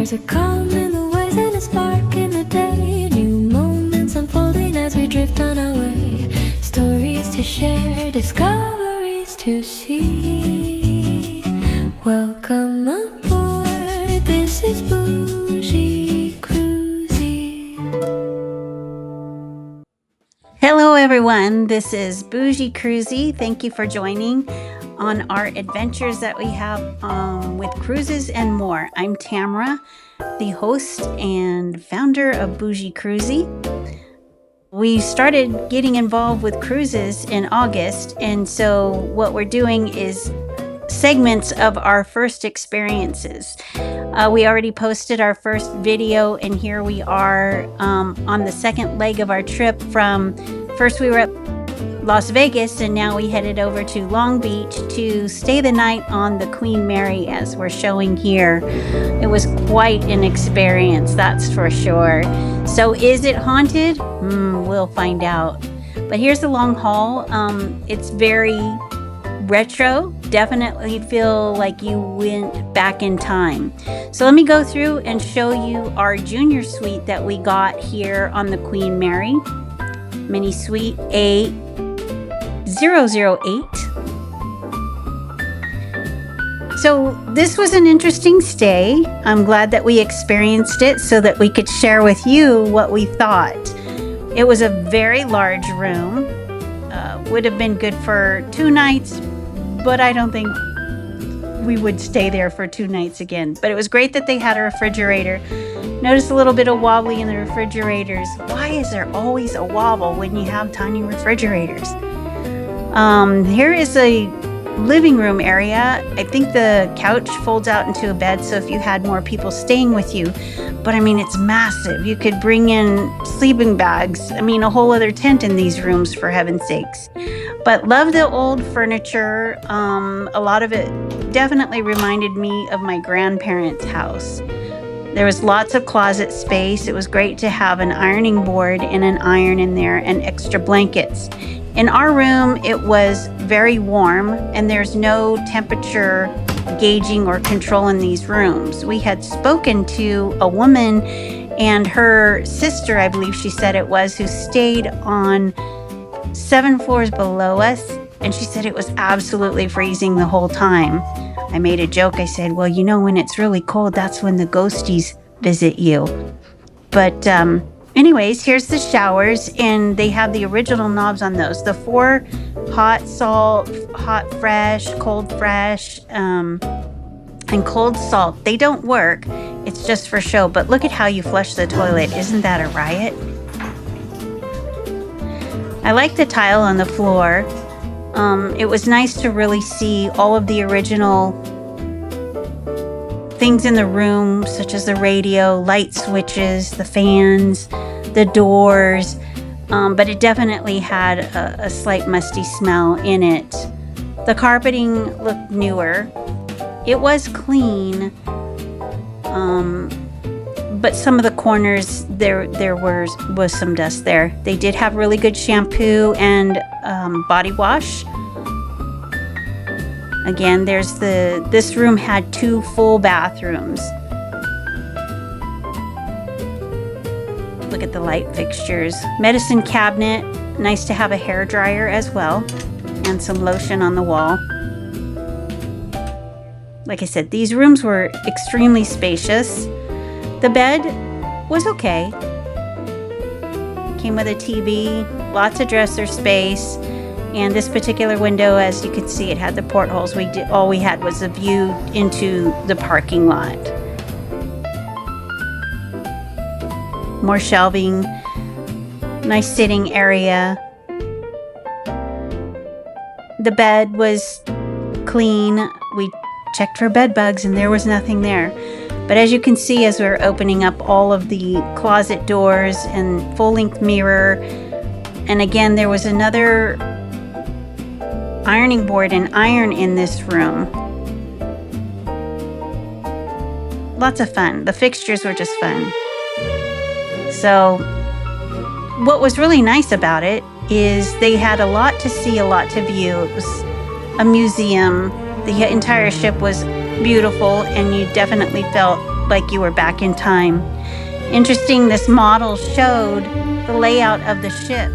There's a calm in the waves and a spark in the day. New moments unfolding as we drift on our way. Stories to share, discoveries to see. Welcome aboard, this is Bougie Cruisy. Hello everyone, this is Bougie Cruisy. Thank you for joining on our adventures that we have with cruises and more. I'm Tamara, the host and founder of Bougie Cruisy. We started getting involved with cruises in August, and so what we're doing is segments of our first experiences. We already posted our first video, and here we are on the second leg of our trip. From first we were at Las Vegas, and now we headed over to Long Beach to stay the night on the Queen Mary, as we're showing here. It was quite an experience, that's for sure. So is it haunted? We'll find out. But here's the long haul. It's very retro. Definitely feel like you went back in time. So let me go through and show you our Junior Suite that we got here on the Queen Mary. Mini Suite A008. So this was an interesting stay. I'm glad that we experienced it so that we could share with you what we thought. It was a very large room. Would have been good for 2 nights, but I don't think we would stay there for 2 nights again. But it was great that they had a refrigerator. Notice a little bit of wobbly in the refrigerators. Why is there always a wobble when you have tiny refrigerators? Here is a living room area. I think the couch folds out into a bed, so if you had more people staying with you. But I mean, it's massive. You could bring in sleeping bags. I mean, a whole other tent in these rooms, for heaven's sakes. But love the old furniture. A lot of it definitely reminded me of my grandparents' house. There was lots of closet space. It was great to have an ironing board and an iron in there and extra blankets. In our room, it was very warm, and there's no temperature gauging or control in these rooms. We had spoken to a woman and her sister, I believe she said it was, who stayed on 7 floors below us, and she said it was absolutely freezing the whole time. I made a joke. I said, well, you know, when it's really cold, that's when the ghosties visit you. But anyways, here's the showers, and they have the original knobs on those. The 4 hot salt, hot fresh, cold fresh, and cold salt. They don't work. It's just for show. But look at how you flush the toilet. Isn't that a riot? I like the tile on the floor. It was nice to really see all of the original things in the room, such as the radio, light switches, the fans, the doors, but it definitely had a slight musty smell in it. The carpeting looked newer. It was clean, but some of the corners, there was some dust there. They did have really good shampoo and body wash. Again, this room had 2 full bathrooms. Look at the light fixtures. Medicine cabinet. Nice to have a hair dryer as well, and some lotion on the wall. Like I said, these rooms were extremely spacious. The bed was okay. Came with a TV, lots of dresser space, and this particular window, as you could see, it had the portholes. All we had was a view into the parking lot. More shelving, nice sitting area. The bed was clean. We checked for bed bugs, and there was nothing there. But as you can see, as we're opening up all of the closet doors and full-length mirror, and again, there was another ironing board and iron in this room. Lots of fun. The fixtures were just fun. So what was really nice about it is they had a lot to see, a lot to view. It was a museum. The entire ship was beautiful, and you definitely felt like you were back in time. Interesting, this model showed the layout of the ship.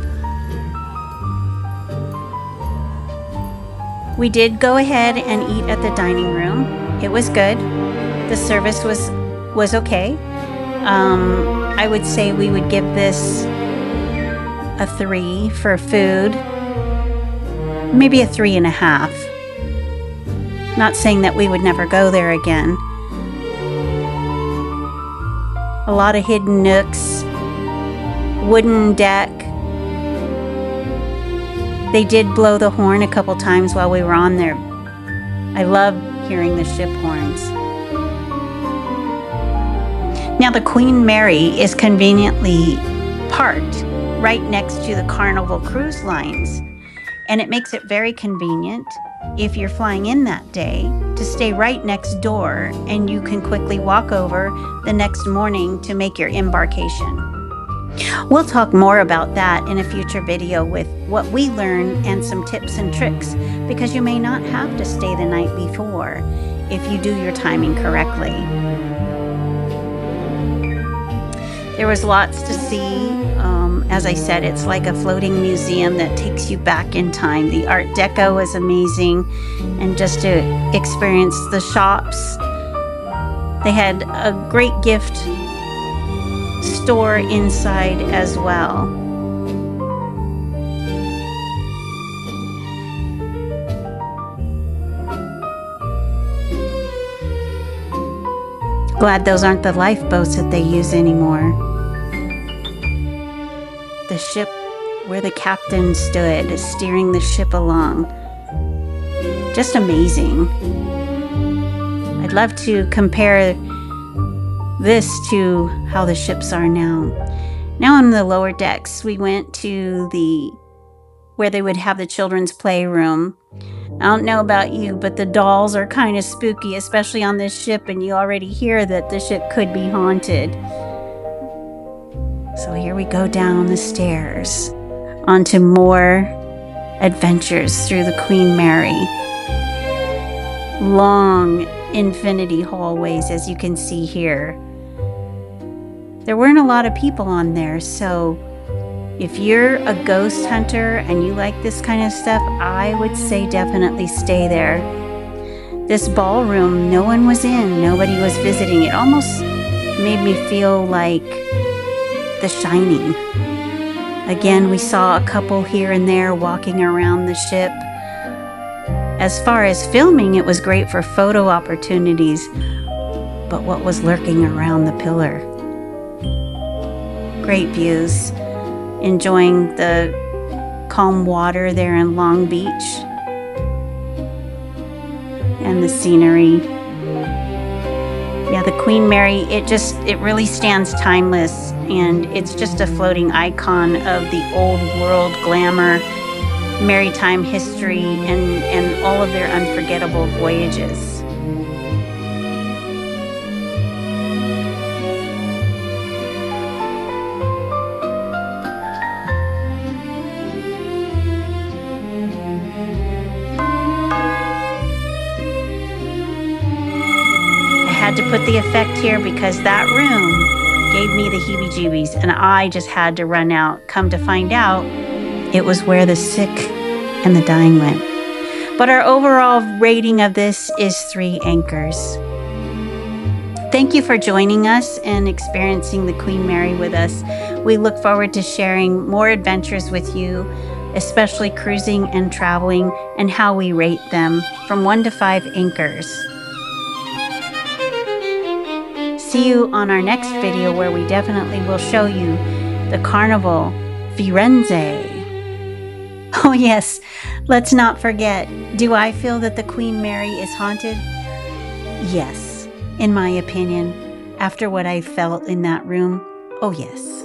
We did go ahead and eat at the dining room. It was good. The service was okay. I would say we would give this a 3 for food, maybe a 3.5. Not saying that we would never go there again. A lot of hidden nooks, wooden deck. They did blow the horn a couple times while we were on there. I love hearing the ship horns. Now the Queen Mary is conveniently parked right next to the Carnival cruise lines, and it makes it very convenient if you're flying in that day to stay right next door, and you can quickly walk over the next morning to make your embarkation. We'll talk more about that in a future video with what we learn and some tips and tricks, because you may not have to stay the night before if you do your timing correctly. There was lots to see. As I said, it's like a floating museum that takes you back in time. The Art Deco was amazing, and just to experience the shops. They had a great gift store inside as well. Glad those aren't the lifeboats that they use anymore. The ship where the captain stood, steering the ship along. Just amazing. I'd love to compare this to how the ships are now. Now on the lower decks, we went to where they would have the children's playroom. I don't know about you, but the dolls are kind of spooky, especially on this ship, and you already hear that the ship could be haunted. So here we go down the stairs onto more adventures through the Queen Mary. Long infinity hallways, as you can see here. There weren't a lot of people on there, so if you're a ghost hunter and you like this kind of stuff, I would say definitely stay there. This ballroom, no one was in, nobody was visiting. It almost made me feel like The Shining. Again, we saw a couple here and there walking around the ship. As far as filming, it was great for photo opportunities, but what was lurking around the pillar? Great views. Enjoying the calm water there in Long Beach and the scenery. Yeah, the Queen Mary, it really stands timeless, and it's just a floating icon of the old world glamour, maritime history, and all of their unforgettable voyages. I had to put the effect here because that room gave me the heebie-jeebies, and I just had to run out. Come to find out, it was where the sick and the dying went. But our overall rating of this is 3 anchors. Thank you for joining us and experiencing the Queen Mary with us. We look forward to sharing more adventures with you, especially cruising and traveling, and how we rate them from 1 to 5 anchors. See you on our next video, where we definitely will show you the Carnival Firenze. Oh yes, let's not forget, do I feel that the Queen Mary is haunted? Yes, in my opinion, after what I felt in that room, oh yes.